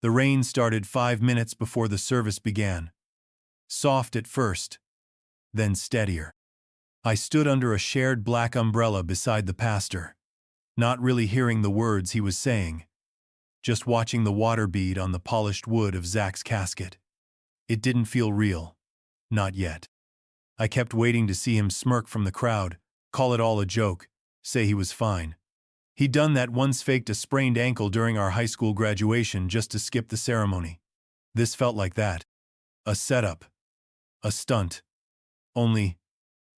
The rain started 5 minutes before the service began. Soft at first, then steadier. I stood under a shared black umbrella beside the pastor, not really hearing the words he was saying, just watching the water bead on the polished wood of Zach's casket. It didn't feel real. Not yet. I kept waiting to see him smirk from the crowd, call it all a joke, say he was fine. He'd done that once, faked a sprained ankle during our high school graduation just to skip the ceremony. This felt like that. A setup. A stunt. Only,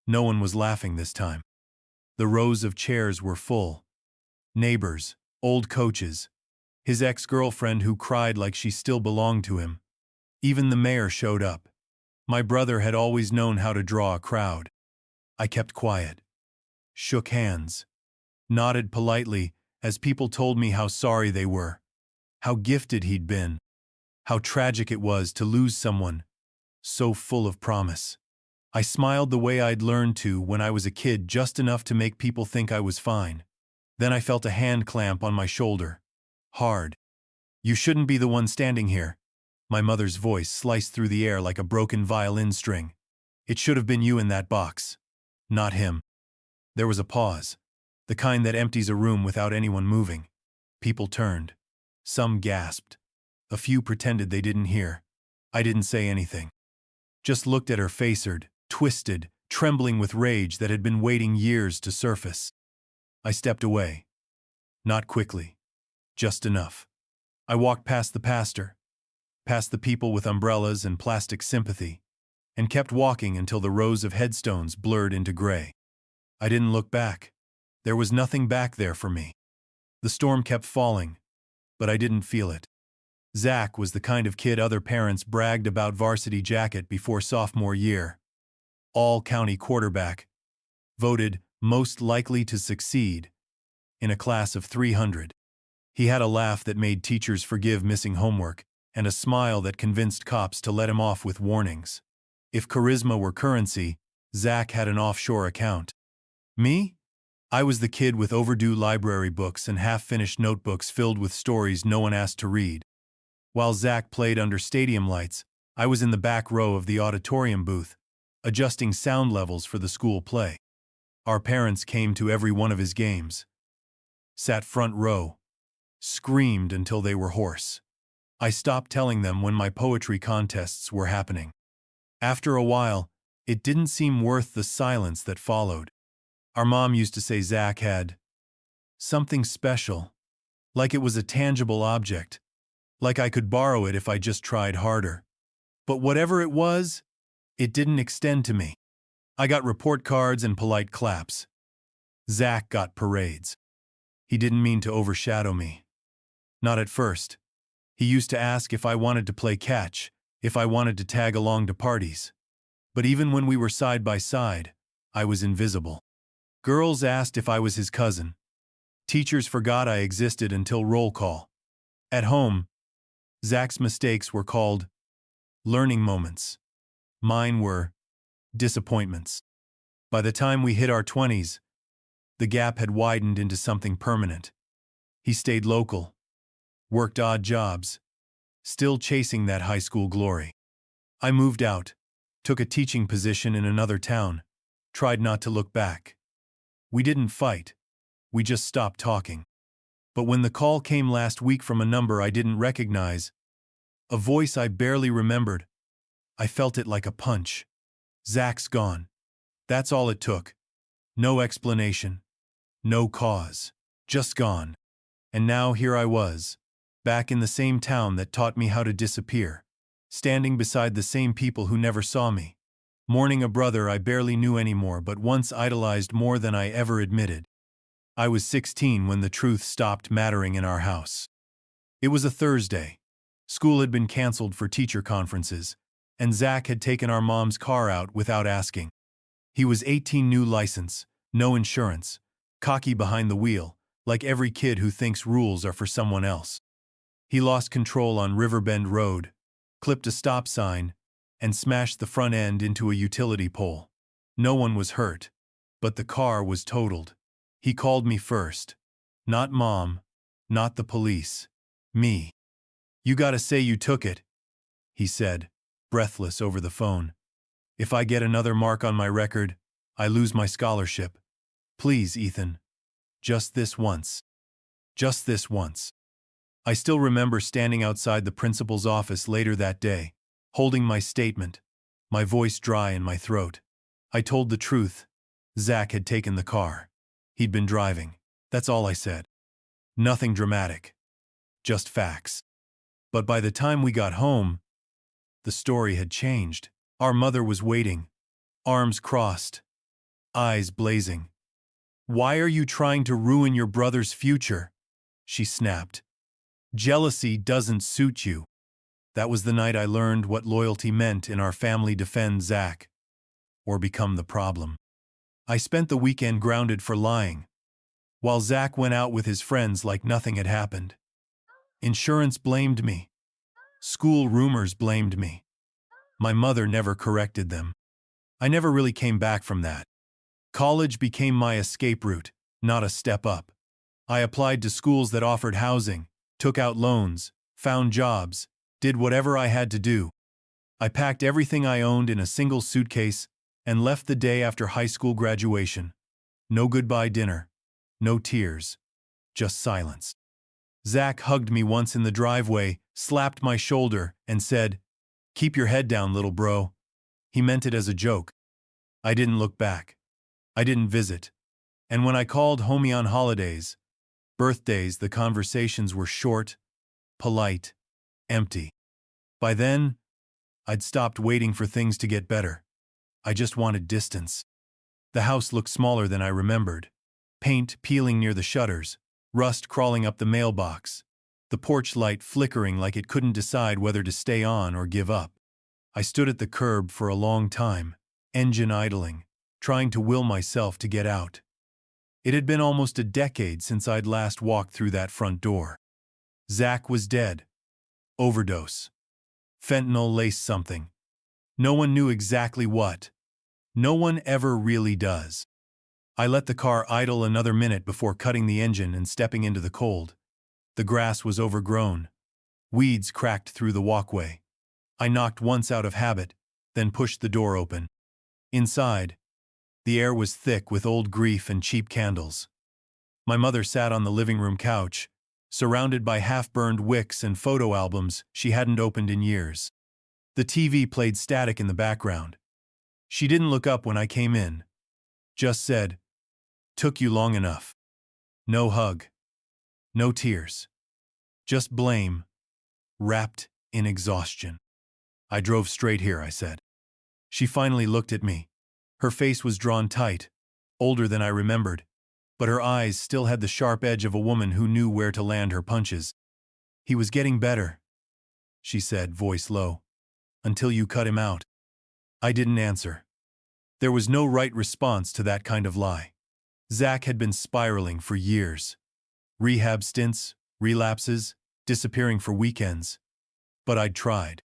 no one was laughing this time. The rows of chairs were full. Neighbors, old coaches, his ex-girlfriend who cried like she still belonged to him. Even the mayor showed up. My brother had always known how to draw a crowd. I kept quiet. Shook hands. Nodded politely as people told me how sorry they were. How gifted he'd been. How tragic it was to lose someone so full of promise. I smiled the way I'd learned to when I was a kid, just enough to make people think I was fine. Then I felt a hand clamp on my shoulder. Hard. "You shouldn't be the one standing here." My mother's voice sliced through the air like a broken violin string. "It should have been you in that box. Not him." There was a pause. The kind that empties a room without anyone moving. People turned. Some gasped. A few pretended they didn't hear. I didn't say anything. Just looked at her, facered, twisted, trembling with rage that had been waiting years to surface. I stepped away. Not quickly. Just enough. I walked past the pastor, past the people with umbrellas and plastic sympathy, and kept walking until the rows of headstones blurred into gray. I didn't look back. There was nothing back there for me. The storm kept falling, but I didn't feel it. Zach was the kind of kid other parents bragged about varsity jacket before sophomore year. All-county quarterback. Voted most likely to succeed in a class of 300. He had a laugh that made teachers forgive missing homework, and a smile that convinced cops to let him off with warnings. If charisma were currency, Zach had an offshore account. Me? I was the kid with overdue library books and half-finished notebooks filled with stories no one asked to read. While Zach played under stadium lights, I was in the back row of the auditorium booth, adjusting sound levels for the school play. Our parents came to every one of his games. Sat front row. Screamed until they were hoarse. I stopped telling them when my poetry contests were happening. After a while, it didn't seem worth the silence that followed. Our mom used to say Zach had something special, like it was a tangible object, like I could borrow it if I just tried harder. But whatever it was, it didn't extend to me. I got report cards and polite claps. Zach got parades. He didn't mean to overshadow me. Not at first. He used to ask if I wanted to play catch, if I wanted to tag along to parties. But even when we were side by side, I was invisible. Girls asked if I was his cousin. Teachers forgot I existed until roll call. At home, Zach's mistakes were called learning moments. Mine were disappointments. By the time we hit our 20s, the gap had widened into something permanent. He stayed local, worked odd jobs, still chasing that high school glory. I moved out, took a teaching position in another town, tried not to look back. We didn't fight, we just stopped talking. But when the call came last week from a number I didn't recognize, a voice I barely remembered, I felt it like a punch. Zach's gone. That's all it took. No explanation. No cause. Just gone. And now here I was, back in the same town that taught me how to disappear, standing beside the same people who never saw me, mourning a brother I barely knew anymore but once idolized more than I ever admitted. I was 16 when the truth stopped mattering in our house. It was a Thursday. School had been canceled for teacher conferences, and Zach had taken our mom's car out without asking. He was 18, new license, no insurance, cocky behind the wheel, like every kid who thinks rules are for someone else. He lost control on Riverbend Road, clipped a stop sign, and smashed the front end into a utility pole. No one was hurt, but the car was totaled. He called me first. Not mom, not the police. Me. You gotta say you took it, he said, breathless over the phone. If I get another mark on my record, I lose my scholarship. Please, Ethan. Just this once. Just this once. I still remember standing outside the principal's office later that day, holding my statement, my voice dry in my throat. I told the truth. Zach had taken the car. He'd been driving. That's all I said. Nothing dramatic. Just facts. But by the time we got home, the story had changed. Our mother was waiting, arms crossed, eyes blazing. Why are you trying to ruin your brother's future? She snapped. Jealousy doesn't suit you. That was the night I learned what loyalty meant in our family. Defend Zach, or become the problem. I spent the weekend grounded for lying, while Zach went out with his friends like nothing had happened. Insurance blamed me. School rumors blamed me. My mother never corrected them. I never really came back from that. College became my escape route, not a step up. I applied to schools that offered housing, took out loans, found jobs, did whatever I had to do. I packed everything I owned in a single suitcase and left the day after high school graduation. No goodbye dinner, no tears, just silence. Zach hugged me once in the driveway, slapped my shoulder, and said, "Keep your head down, little bro." He meant it as a joke. I didn't look back. I didn't visit. And when I called homie on holidays, birthdays, the conversations were short, polite, empty. By then, I'd stopped waiting for things to get better. I just wanted distance. The house looked smaller than I remembered. Paint peeling near the shutters, rust crawling up the mailbox, the porch light flickering like it couldn't decide whether to stay on or give up. I stood at the curb for a long time, engine idling, trying to will myself to get out. It had been almost a decade since I'd last walked through that front door. Zach was dead. Overdose. Fentanyl laced something. No one knew exactly what. No one ever really does. I let the car idle another minute before cutting the engine and stepping into the cold. The grass was overgrown. Weeds cracked through the walkway. I knocked once out of habit, then pushed the door open. Inside, the air was thick with old grief and cheap candles. My mother sat on the living room couch, surrounded by half-burned wicks and photo albums she hadn't opened in years. The TV played static in the background. She didn't look up when I came in. Just said, "Took you long enough." No hug. No tears. Just blame, wrapped in exhaustion. "I drove straight here," I said. She finally looked at me. Her face was drawn tight, older than I remembered, but her eyes still had the sharp edge of a woman who knew where to land her punches. "He was getting better," she said, voice low, "until you cut him out." I didn't answer. There was no right response to that kind of lie. Zach had been spiraling for years. Rehab stints, relapses, disappearing for weekends. But I'd tried.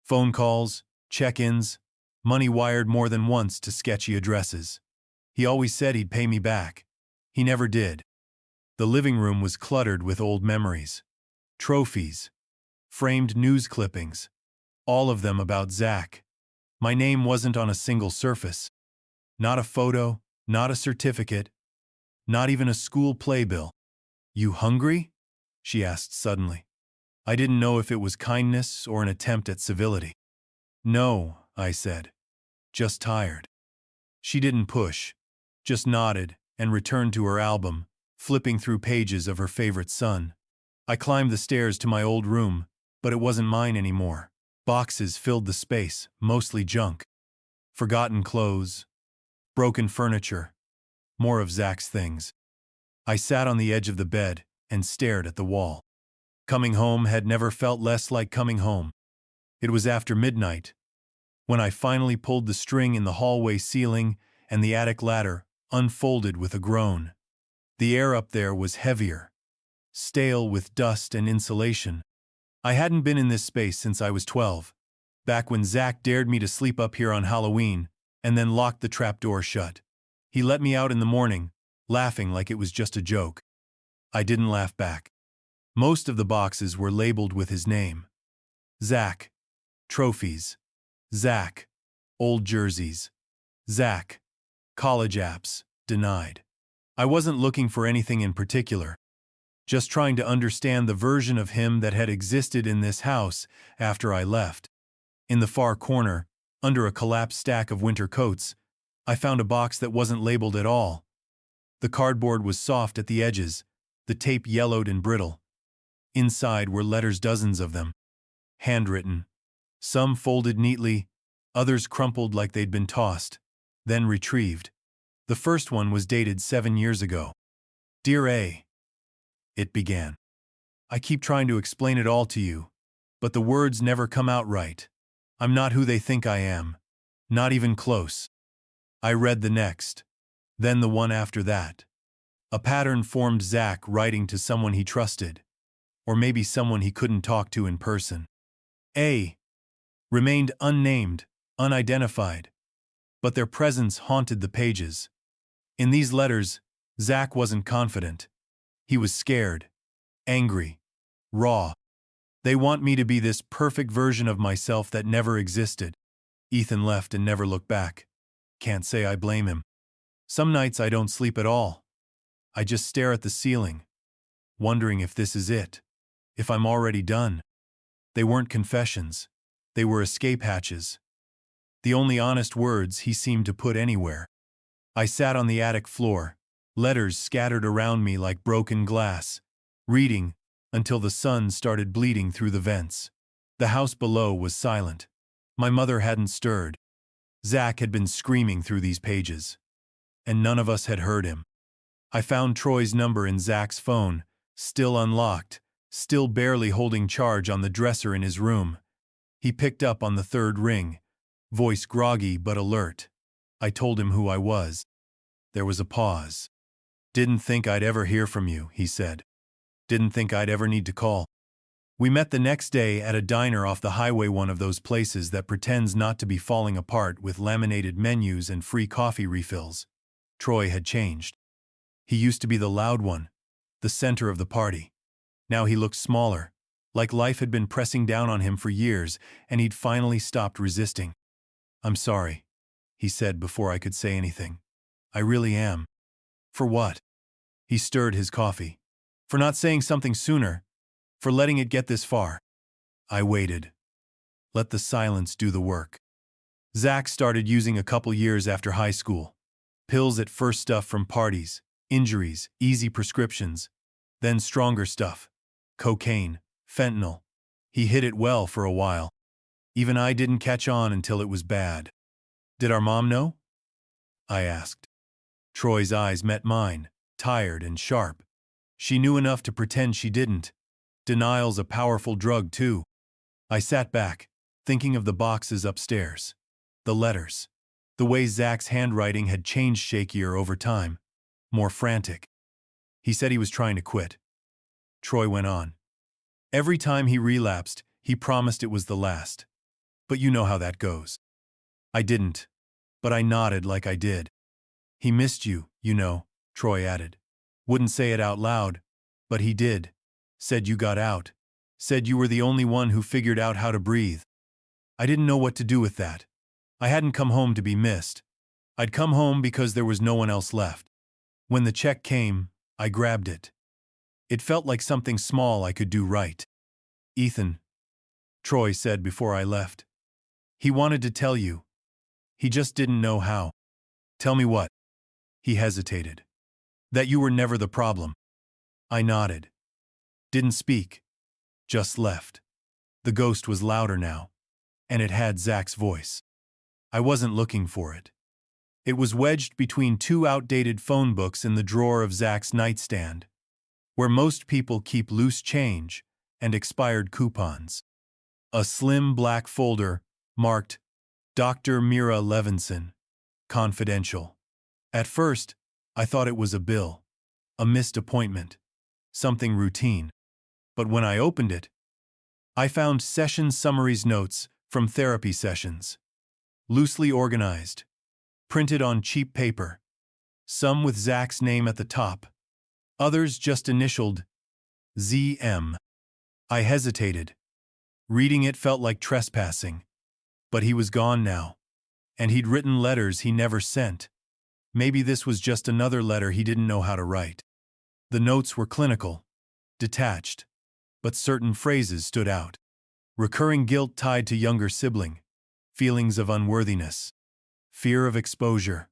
Phone calls, check-ins, money wired more than once to sketchy addresses. He always said he'd pay me back. He never did. The living room was cluttered with old memories. Trophies. Framed news clippings. All of them about Zach. My name wasn't on a single surface. Not a photo, not a certificate, not even a school playbill. "You hungry?" she asked suddenly. I didn't know if it was kindness or an attempt at civility. "No," I said. "Just tired." She didn't push, just nodded and returned to her album, flipping through pages of her favorite son. I climbed the stairs to my old room, but it wasn't mine anymore. Boxes filled the space, mostly junk. Forgotten clothes, broken furniture, more of Zach's things. I sat on the edge of the bed and stared at the wall. Coming home had never felt less like coming home. It was after midnight, when I finally pulled the string in the hallway ceiling and the attic ladder unfolded with a groan. The air up there was heavier, stale with dust and insulation. I hadn't been in this space since I was 12, back when Zach dared me to sleep up here on Halloween and then locked the trapdoor shut. He let me out in the morning, laughing like it was just a joke. I didn't laugh back. Most of the boxes were labeled with his name. Zach. Trophies. Zach. Old jerseys. Zach. College apps. Denied. I wasn't looking for anything in particular, just trying to understand the version of him that had existed in this house after I left. In the far corner, under a collapsed stack of winter coats, I found a box that wasn't labeled at all. The cardboard was soft at the edges, the tape yellowed and brittle. Inside were letters, dozens of them. Handwritten. Some folded neatly, others crumpled like they'd been tossed, then retrieved. The first one was dated 7 years ago. Dear A. It began. I keep trying to explain it all to you, but the words never come out right. I'm not who they think I am. Not even close. I read the next. Then the one after that. A pattern formed: Zach writing to someone he trusted. Or maybe someone he couldn't talk to in person. A. Remained unnamed, unidentified. But their presence haunted the pages. In these letters, Zach wasn't confident. He was scared, angry, raw. They want me to be this perfect version of myself that never existed. Ethan left and never looked back. Can't say I blame him. Some nights I don't sleep at all. I just stare at the ceiling, wondering if this is it, if I'm already done. They weren't confessions. They were escape hatches. The only honest words he seemed to put anywhere. I sat on the attic floor, letters scattered around me like broken glass, reading until the sun started bleeding through the vents. The house below was silent. My mother hadn't stirred. Zach had been screaming through these pages, and none of us had heard him. I found Troy's number in Zach's phone, still unlocked, still barely holding charge on the dresser in his room. He picked up on the third ring, voice groggy but alert. I told him who I was. There was a pause. Didn't think I'd ever hear from you, he said. Didn't think I'd ever need to call. We met the next day at a diner off the highway, one of those places that pretends not to be falling apart, with laminated menus and free coffee refills. Troy had changed. He used to be the loud one, the center of the party. Now he looked smaller, like life had been pressing down on him for years, and he'd finally stopped resisting. I'm sorry, he said before I could say anything. I really am. For what? He stirred his coffee. For not saying something sooner. For letting it get this far. I waited. Let the silence do the work. Zach started using a couple years after high school. Pills at first, stuff from parties, injuries, easy prescriptions. Then stronger stuff. Cocaine, fentanyl. He hid it well for a while. Even I didn't catch on until it was bad. Did our mom know? I asked. Troy's eyes met mine, tired and sharp. She knew enough to pretend she didn't. Denial's a powerful drug, too. I sat back, thinking of the boxes upstairs. The letters. The way Zach's handwriting had changed, shakier over time. More frantic. He said he was trying to quit. Troy went on. Every time he relapsed, he promised it was the last. But you know how that goes. I didn't. But I nodded like I did. He missed you, you know, Troy added. Wouldn't say it out loud, but he did. Said you got out. Said you were the only one who figured out how to breathe. I didn't know what to do with that. I hadn't come home to be missed. I'd come home because there was no one else left. When the check came, I grabbed it. It felt like something small I could do right. Ethan, Troy said before I left. He wanted to tell you. He just didn't know how. Tell me what? He hesitated. That you were never the problem. I nodded. Didn't speak. Just left. The ghost was louder now, and it had Zach's voice. I wasn't looking for it. It was wedged between two outdated phone books in the drawer of Zach's nightstand, where most people keep loose change and expired coupons. A slim black folder marked Dr. Mira Levinson, confidential. At first, I thought it was a bill, a missed appointment, something routine. But when I opened it, I found session summaries, notes from therapy sessions, loosely organized, printed on cheap paper, some with Zach's name at the top, others just initialed ZM. I hesitated. Reading it felt like trespassing. But he was gone now. And he'd written letters he never sent. Maybe this was just another letter he didn't know how to write. The notes were clinical, detached, but certain phrases stood out. Recurring guilt tied to younger sibling, feelings of unworthiness, fear of exposure,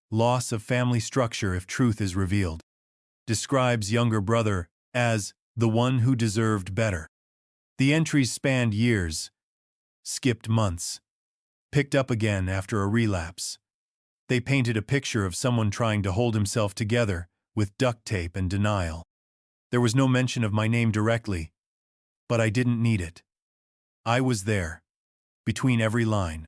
loss of family structure if truth is revealed. Describes younger brother as the one who deserved better. The entries spanned years, skipped months, picked up again after a relapse. They painted a picture of someone trying to hold himself together with duct tape and denial. There was no mention of my name directly, but I didn't need it. I was there, between every line.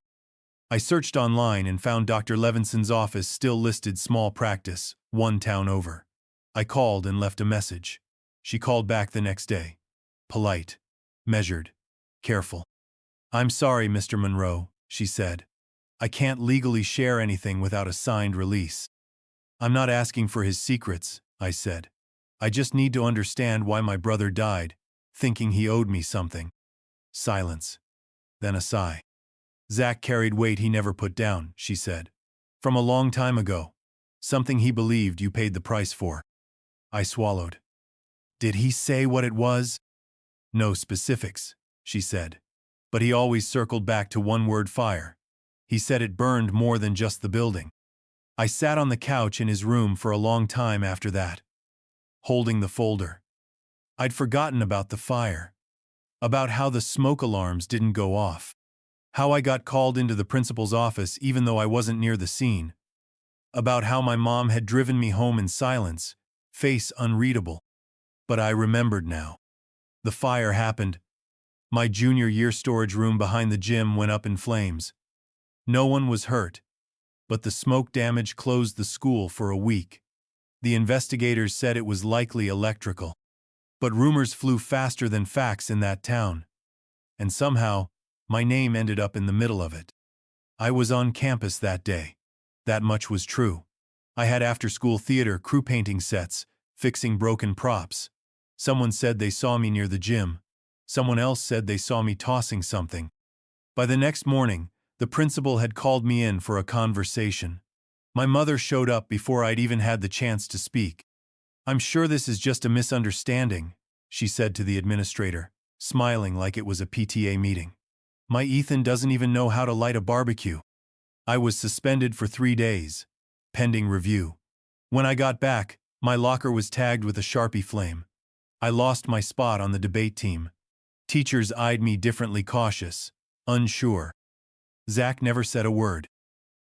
I searched online and found Dr. Levinson's office still listed small practice, one town over. I called and left a message. She called back the next day. Polite, measured, careful. "I'm sorry, Mr. Monroe," she said. "I can't legally share anything without a signed release." "I'm not asking for his secrets," I said. "I just need to understand why my brother died, thinking he owed me something." Silence. Then a sigh. "Zach carried weight he never put down," she said. "From a long time ago. Something he believed you paid the price for." I swallowed. "Did he say what it was?" "No specifics," she said. "But he always circled back to one word: fire. He said it burned more than just the building." I sat on the couch in his room for a long time after that, holding the folder. I'd forgotten about the fire, about how the smoke alarms didn't go off, how I got called into the principal's office even though I wasn't near the scene, about how my mom had driven me home in silence, face unreadable. But I remembered now. The fire happened. My junior year storage room behind the gym went up in flames. No one was hurt, but the smoke damage closed the school for a week. The investigators said it was likely electrical. But rumors flew faster than facts in that town. And somehow, my name ended up in the middle of it. I was on campus that day. That much was true. I had after-school theater crew painting sets, fixing broken props. Someone said they saw me near the gym. Someone else said they saw me tossing something. By the next morning, the principal had called me in for a conversation. My mother showed up before I'd even had the chance to speak. "I'm sure this is just a misunderstanding," she said to the administrator, smiling like it was a PTA meeting. "My Ethan doesn't even know how to light a barbecue." I was suspended for 3 days, pending review. When I got back, my locker was tagged with a Sharpie flame. I lost my spot on the debate team. Teachers eyed me differently, cautious, unsure. Zach never said a word.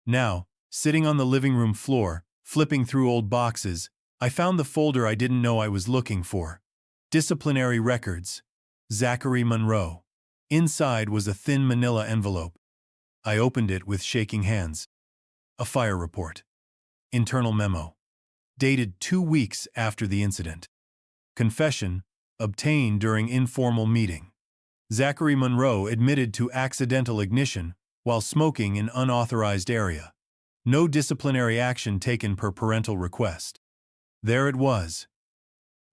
Now, sitting on the living room floor, flipping through old boxes, I found the folder I didn't know I was looking for. Disciplinary records. Zachary Monroe. Inside was a thin manila envelope. I opened it with shaking hands. A fire report. Internal memo. Dated 2 weeks after the incident. Confession, obtained during informal meeting. Zachary Monroe admitted to accidental ignition while smoking in unauthorized area. No disciplinary action taken per parental request. There it was.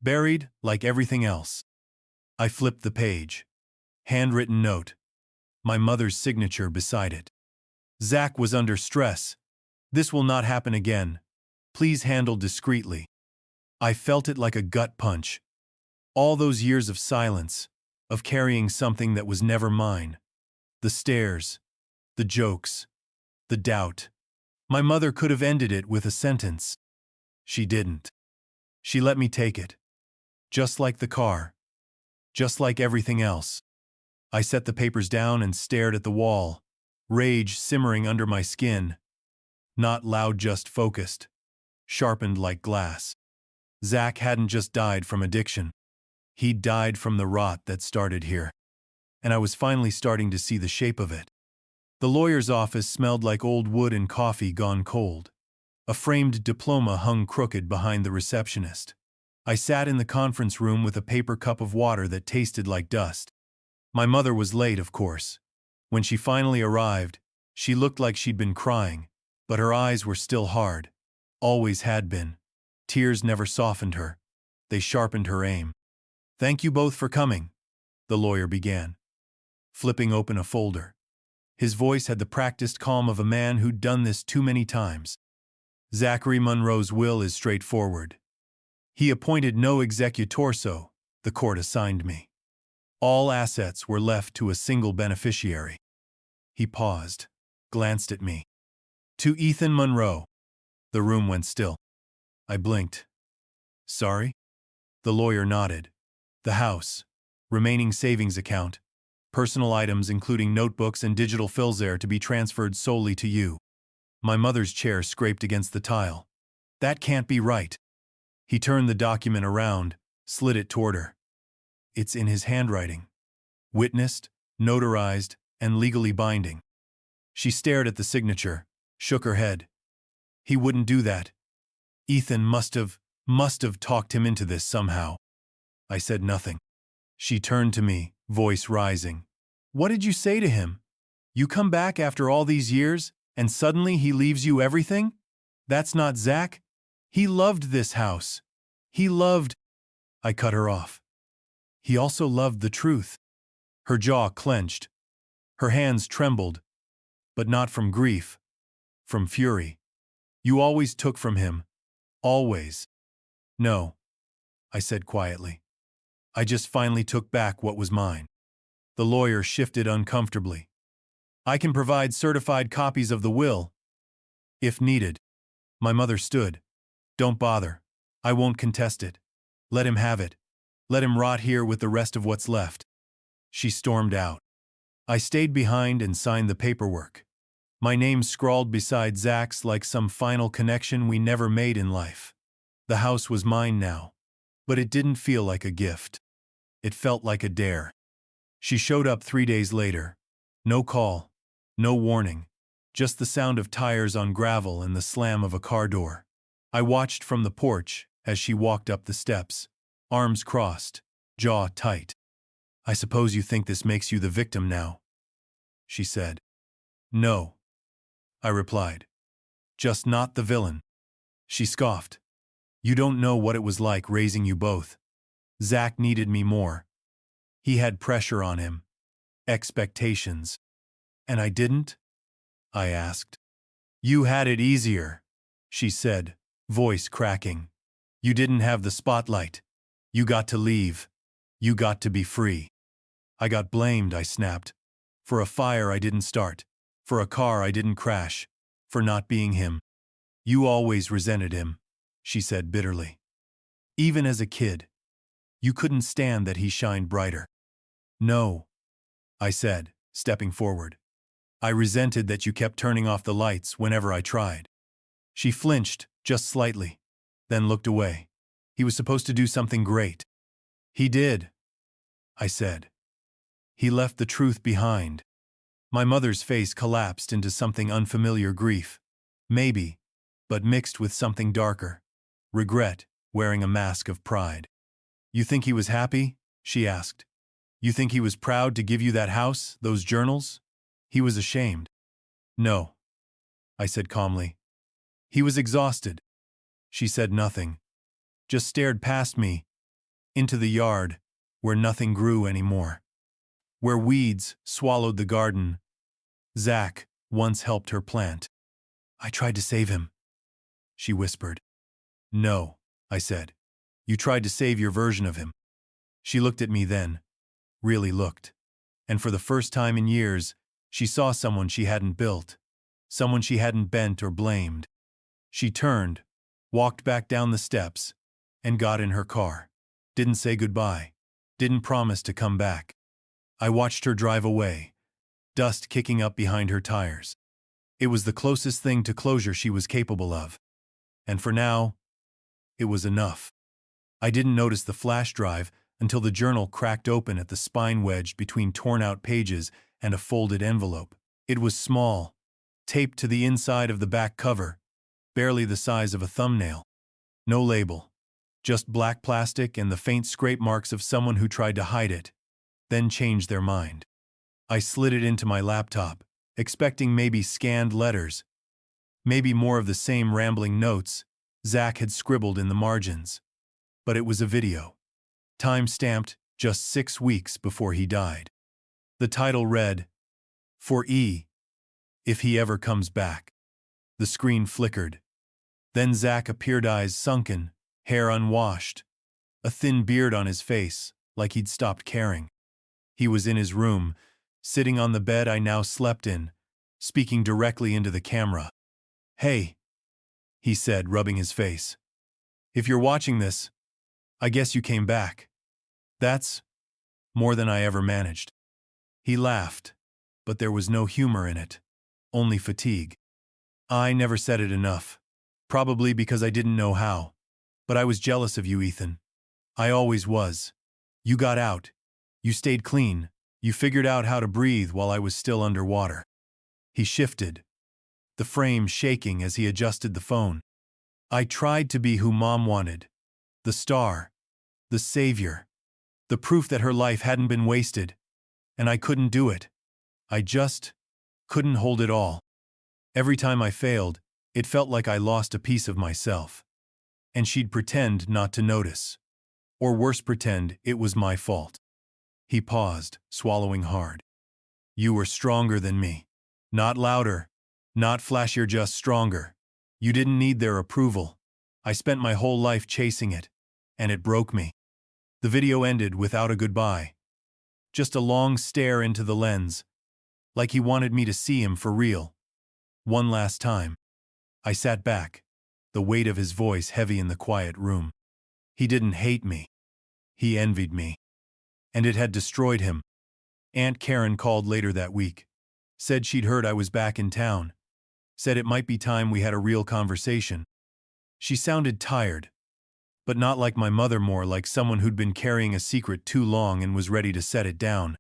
Buried like everything else. I flipped the page. Handwritten note. My mother's signature beside it. "Zach was under stress. This will not happen again. Please handle discreetly." I felt it like a gut punch. All those years of silence, of carrying something that was never mine. The stares, the jokes, the doubt. My mother could have ended it with a sentence. She didn't. She let me take it. Just like the car. Just like everything else. I set the papers down and stared at the wall, rage simmering under my skin. Not loud, just focused. Sharpened like glass. Zach hadn't just died from addiction. He'd died from the rot that started here. And I was finally starting to see the shape of it. The lawyer's office smelled like old wood and coffee gone cold. A framed diploma hung crooked behind the receptionist. I sat in the conference room with a paper cup of water that tasted like dust. My mother was late, of course. When she finally arrived, she looked like she'd been crying, but her eyes were still hard. Always had been. Tears never softened her. They sharpened her aim. Thank you both for coming, the lawyer began, flipping open a folder. His voice had the practiced calm of a man who'd done this too many times. Zachary Monroe's will is straightforward. He appointed no executorso, the court assigned me. All assets were left to a single beneficiary. He paused, glanced at me. To Ethan Monroe. The room went still. I blinked. Sorry? The lawyer nodded. The house, remaining savings account, personal items including notebooks and digital files are to be transferred solely to you. My mother's chair scraped against the tile. That can't be right. He turned the document around, slid it toward her. It's in his handwriting. Witnessed, notarized, and legally binding. She stared at the signature, shook her head. He wouldn't do that. Ethan must have talked him into this somehow. I said nothing. She turned to me, voice rising. What did you say to him? You come back after all these years, and suddenly he leaves you everything? That's not Zach. He loved this house. He loved... I cut her off. He also loved the truth. Her jaw clenched. Her hands trembled. But not from grief. From fury. You always took from him. Always. No, I said quietly. I just finally took back what was mine. The lawyer shifted uncomfortably. I can provide certified copies of the will, if needed. My mother stood. Don't bother. I won't contest it. Let him have it. Let him rot here with the rest of what's left. She stormed out. I stayed behind and signed the paperwork. My name scrawled beside Zach's like some final connection we never made in life. The house was mine now, but it didn't feel like a gift. It felt like a dare. She showed up 3 days later. No call, no warning, just the sound of tires on gravel and the slam of a car door. I watched from the porch as she walked up the steps, arms crossed, jaw tight. I suppose you think this makes you the victim now, she said. No, I replied. Just not the villain. She scoffed. You don't know what it was like raising you both. Zach needed me more. He had pressure on him. Expectations. And I didn't? I asked. You had it easier, she said, voice cracking. You didn't have the spotlight. You got to leave. You got to be free. I got blamed, I snapped. For a fire I didn't start. For a car I didn't crash. For not being him. You always resented him, she said bitterly. Even as a kid. You couldn't stand that he shined brighter. No, I said, stepping forward. I resented that you kept turning off the lights whenever I tried. She flinched, just slightly, then looked away. He was supposed to do something great. He did, I said. He left the truth behind. My mother's face collapsed into something unfamiliar grief. Maybe, but mixed with something darker. Regret, wearing a mask of pride. You think he was happy? She asked. You think he was proud to give you that house, those journals? He was ashamed. No, I said calmly. He was exhausted. She said nothing, just stared past me, into the yard, where nothing grew anymore. Where weeds swallowed the garden Zach once helped her plant. I tried to save him, she whispered. No, I said. You tried to save your version of him. She looked at me then, really looked. And for the first time in years, she saw someone she hadn't built, someone she hadn't bent or blamed. She turned, walked back down the steps, and got in her car. Didn't say goodbye, didn't promise to come back. I watched her drive away, dust kicking up behind her tires. It was the closest thing to closure she was capable of. And for now, it was enough. I didn't notice the flash drive until the journal cracked open at the spine wedged between torn-out pages and a folded envelope. It was small, taped to the inside of the back cover, barely the size of a thumbnail. No label, just black plastic and the faint scrape marks of someone who tried to hide it, then changed their mind. I slid it into my laptop, expecting maybe scanned letters, maybe more of the same rambling notes Zach had scribbled in the margins. But it was a video. Time-stamped just 6 weeks before he died. The title read, "For E, if he ever comes back." The screen flickered. Then Zach appeared, eyes sunken, hair unwashed, a thin beard on his face, like he'd stopped caring. He was in his room, sitting on the bed I now slept in, speaking directly into the camera. "Hey," he said, rubbing his face. "If you're watching this, I guess you came back. That's more than I ever managed." He laughed, but there was no humor in it, only fatigue. "I never said it enough. Probably because I didn't know how. But I was jealous of you, Ethan. I always was. You got out. You stayed clean. You figured out how to breathe while I was still underwater." He shifted, the frame shaking as he adjusted the phone. "I tried to be who Mom wanted. The star. The savior. The proof that her life hadn't been wasted. And I couldn't do it. I just couldn't hold it all. Every time I failed, it felt like I lost a piece of myself. And she'd pretend not to notice. Or worse, pretend it was my fault." He paused, swallowing hard. "You were stronger than me. Not louder, not flashier, just stronger. You didn't need their approval. I spent my whole life chasing it, and it broke me." The video ended without a goodbye. Just a long stare into the lens, like he wanted me to see him for real. One last time. I sat back, the weight of his voice heavy in the quiet room. He didn't hate me. He envied me. And it had destroyed him. Aunt Karen called later that week. Said she'd heard I was back in town. Said it might be time we had a real conversation. She sounded tired, but not like my mother, more like someone who'd been carrying a secret too long and was ready to set it down.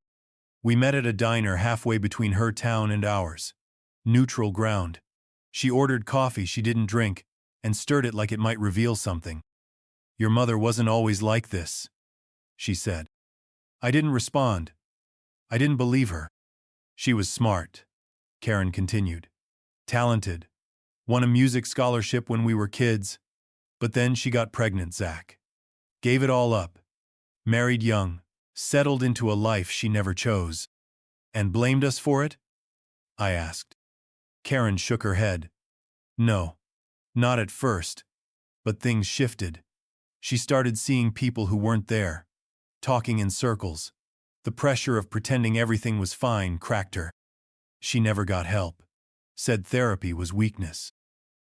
We met at a diner halfway between her town and ours. Neutral ground. She ordered coffee she didn't drink and stirred it like it might reveal something. "Your mother wasn't always like this," she said. I didn't respond. I didn't believe her. "She was smart," Karen continued. "Talented. Won a music scholarship when we were kids. But then she got pregnant, Zach. Gave it all up. Married young. Settled into a life she never chose. And blamed us for it?" I asked. Karen shook her head. "No. Not at first. But things shifted. She started seeing people who weren't there. Talking in circles. The pressure of pretending everything was fine cracked her. She never got help. Said therapy was weakness.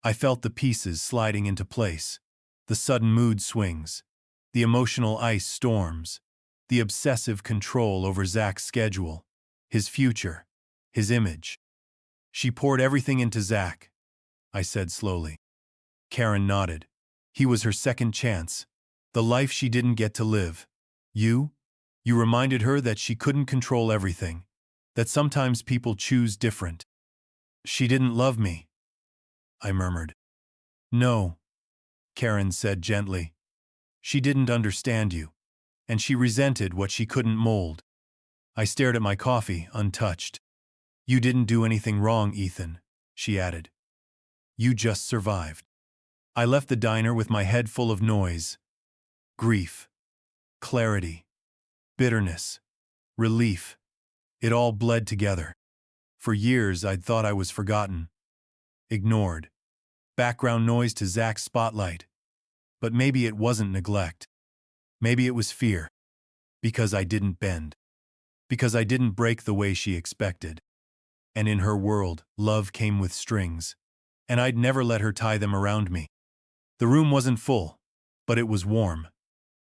I felt the pieces sliding into place. The sudden mood swings. The emotional ice storms. The obsessive control over Zach's schedule. His future. His image. She poured everything into Zach," I said slowly. Karen nodded. "He was her second chance. The life she didn't get to live. You reminded her that she couldn't control everything. That sometimes people choose different." "She didn't love me," I murmured. "No," Karen said gently. "She didn't understand you. And she resented what she couldn't mold." I stared at my coffee, untouched. "You didn't do anything wrong, Ethan," she added. "You just survived." I left the diner with my head full of noise. Grief. Clarity. Bitterness. Relief. It all bled together. For years I'd thought I was forgotten. Ignored. Background noise to Zach's spotlight. But maybe it wasn't neglect. Maybe it was fear. Because I didn't bend. Because I didn't break the way she expected. And in her world, love came with strings. And I'd never let her tie them around me. The room wasn't full, but it was warm.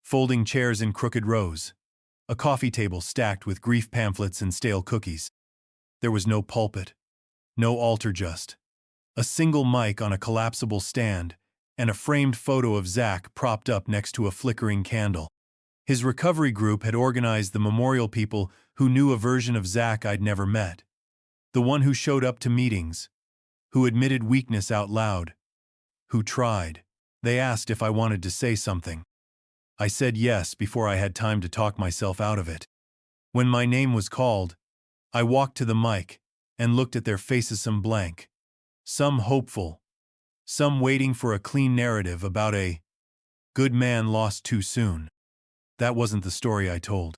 Folding chairs in crooked rows. A coffee table stacked with grief pamphlets and stale cookies. There was no pulpit. No altar, just a single mic on a collapsible stand and a framed photo of Zach propped up next to a flickering candle. His recovery group had organized the memorial people who knew a version of Zach I'd never met. The one who showed up to meetings. Who admitted weakness out loud. Who tried. They asked if I wanted to say something. I said yes before I had time to talk myself out of it. When my name was called, I walked to the mic and looked at their faces, some blank, some hopeful, some waiting for a clean narrative about a good man lost too soon. That wasn't the story I told.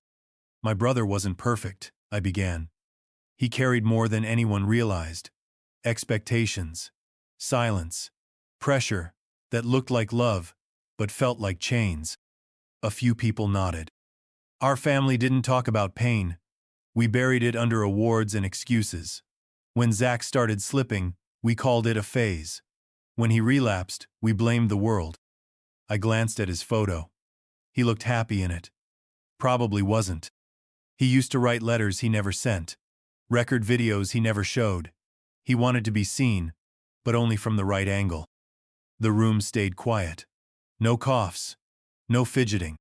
My brother wasn't perfect, I began. He carried more than anyone realized. Expectations, silence, pressure that looked like love, but felt like chains. A few people nodded. Our family didn't talk about pain. We buried it under awards and excuses. When Zach started slipping, we called it a phase. When he relapsed, we blamed the world. I glanced at his photo. He looked happy in it. Probably wasn't. He used to write letters he never sent, record videos he never showed. He wanted to be seen, but only from the right angle. The room stayed quiet. No coughs. No fidgeting.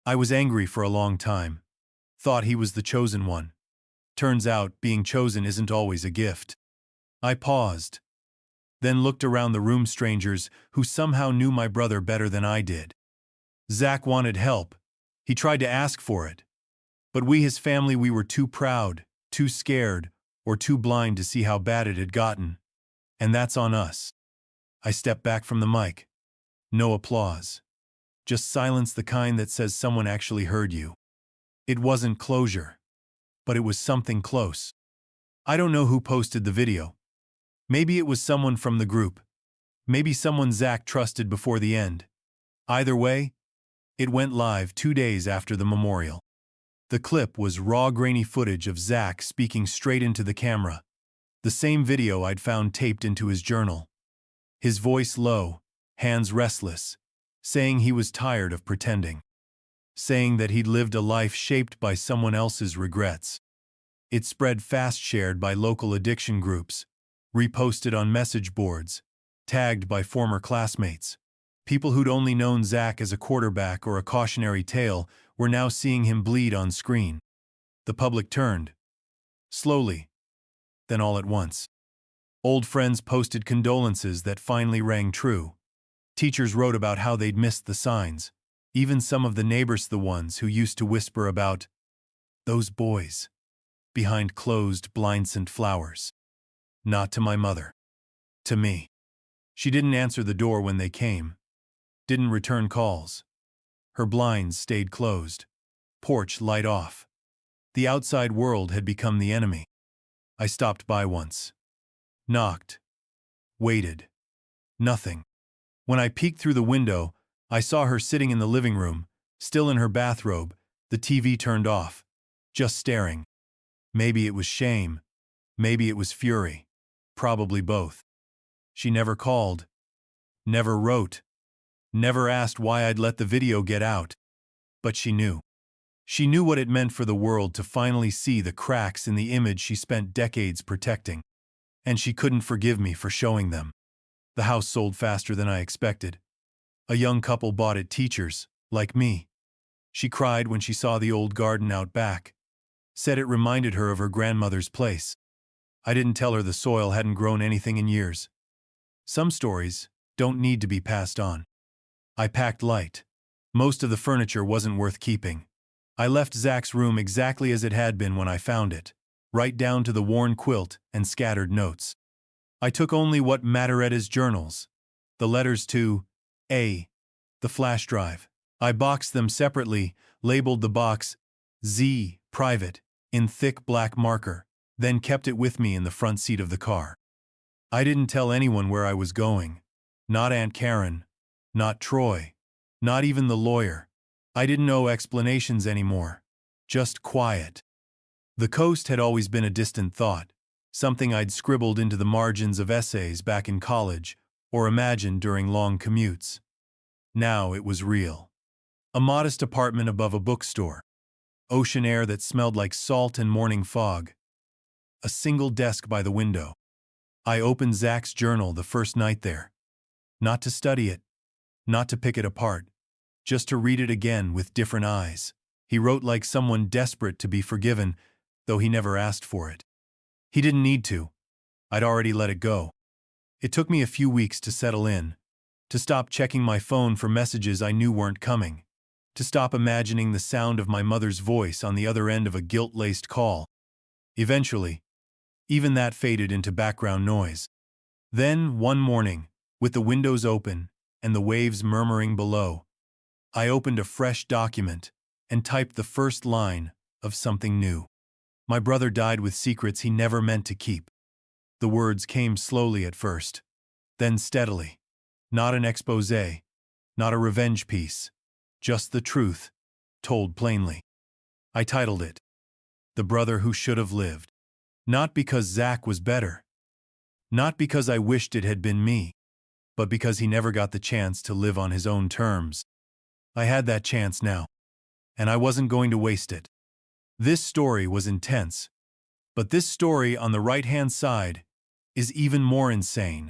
I was angry for a long time. Thought he was the chosen one. Turns out, being chosen isn't always a gift. I paused, then looked around the room, strangers who somehow knew my brother better than I did. Zach wanted help. He tried to ask for it. But we, his family, we were too proud, too scared, or too blind to see how bad it had gotten. And that's on us. I stepped back from the mic. No applause. Just silence, the kind that says someone actually heard you. It wasn't closure, but it was something close. I don't know who posted the video. Maybe it was someone from the group. Maybe someone Zach trusted before the end. Either way, it went live 2 days after the memorial. The clip was raw, grainy footage of Zach speaking straight into the camera. The same video I'd found taped into his journal. His voice low, hands restless, saying he was tired of pretending. Saying that he'd lived a life shaped by someone else's regrets. It spread fast, shared by local addiction groups, reposted on message boards, tagged by former classmates. People who'd only known Zach as a quarterback or a cautionary tale were now seeing him bleed on screen. The public turned. Slowly. Then all at once. Old friends posted condolences that finally rang true. Teachers wrote about how they'd missed the signs. Even some of the neighbors, the ones who used to whisper about those boys behind closed blinds and flowers. Not to my mother. To me. She didn't answer the door when they came. Didn't return calls. Her blinds stayed closed. Porch light off. The outside world had become the enemy. I stopped by once. Knocked. Waited. Nothing. When I peeked through the window, I saw her sitting in the living room, still in her bathrobe, the TV turned off, just staring. Maybe it was shame. Maybe it was fury. Probably both. She never called. Never wrote. Never asked why I'd let the video get out. But she knew. She knew what it meant for the world to finally see the cracks in the image she spent decades protecting. And she couldn't forgive me for showing them. The house sold faster than I expected. A young couple bought it, teachers, like me. She cried when she saw the old garden out back. Said it reminded her of her grandmother's place. I didn't tell her the soil hadn't grown anything in years. Some stories don't need to be passed on. I packed light. Most of the furniture wasn't worth keeping. I left Zach's room exactly as it had been when I found it, right down to the worn quilt and scattered notes. I took only what mattered: his journals, the letters to A, the flash drive. I boxed them separately, labeled the box Z, private, in thick black marker, then kept it with me in the front seat of the car. I didn't tell anyone where I was going. Not Aunt Karen. Not Troy. Not even the lawyer. I didn't know explanations anymore. Just quiet. The coast had always been a distant thought, something I'd scribbled into the margins of essays back in college or imagined during long commutes. Now it was real. A modest apartment above a bookstore. Ocean air that smelled like salt and morning fog. A single desk by the window. I opened Zach's journal the first night there. Not to study it. Not to pick it apart. Just to read it again with different eyes. He wrote like someone desperate to be forgiven, though he never asked for it. He didn't need to. I'd already let it go. It took me a few weeks to settle in. To stop checking my phone for messages I knew weren't coming. To stop imagining the sound of my mother's voice on the other end of a guilt-laced call. Eventually, even that faded into background noise. Then, one morning, with the windows open and the waves murmuring below, I opened a fresh document, and typed the first line of something new. My brother died with secrets he never meant to keep. The words came slowly at first, then steadily. Not an exposé, not a revenge piece, just the truth, told plainly. I titled it, The Brother Who Should Have Lived. Not because Zach was better, not because I wished it had been me, but because he never got the chance to live on his own terms. I had that chance now, and I wasn't going to waste it. This story was intense, but this story on the right-hand side is even more insane.